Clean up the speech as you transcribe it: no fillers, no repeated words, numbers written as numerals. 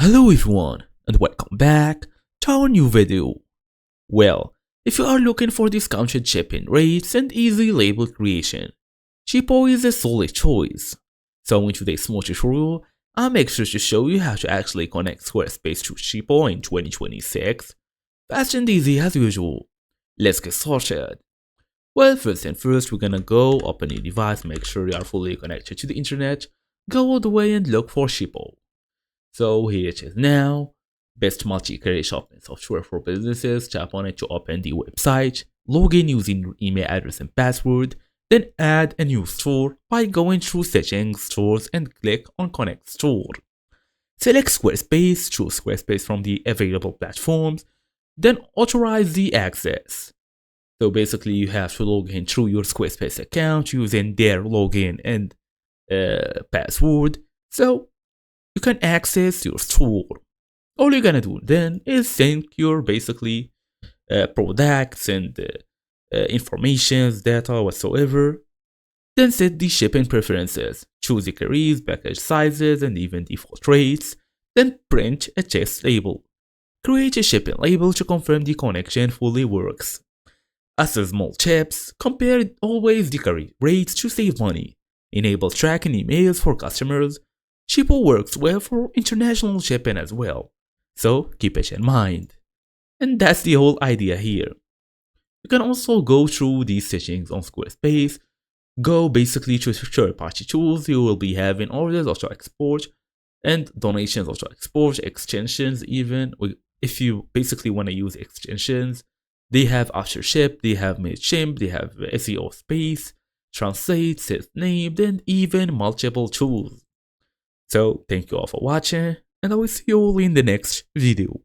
Hello everyone and welcome back to our new video. Well, if you are looking for discounted shipping rates and easy label creation, Shippo is a solid choice. So in today's small tutorial, I'll make sure to show you how to actually connect Squarespace to Shippo in 2026. Fast and easy as usual. Let's get started. Well, first and first, we're gonna go open your device, make sure you are fully connected to the internet, go all the way and look for Shippo. So here it is now. Best multi-carrier shopping software for businesses. Tap on it to open the website. Log in using your email address and password. Then add a new store by going through settings, stores, and click on connect store. Select Squarespace, choose Squarespace from the available platforms. Then authorize the access. So basically you have to log in through your Squarespace account using their login and password. So you can access your store. All you're gonna do then is sync your basically products and informations, data, whatsoever. Then set the shipping preferences, choose the carriers, package sizes, and even default rates. Then print a test label. Create a shipping label to confirm the connection fully works. As a small tips, compare always the carrier rates to save money. Enable tracking emails for customers. Shippo works well for international shipping as well, so keep it in mind. And that's the whole idea here. You can also go through these settings on Squarespace, go basically to third-party tools. You will be having orders auto-export and donations auto-export, extensions even. If you basically want to use extensions, they have AfterShip, they have MailChimp, they have SEO Space, Translate, Set Named, and even multiple tools. So thank you all for watching, and I will see you all in the next video.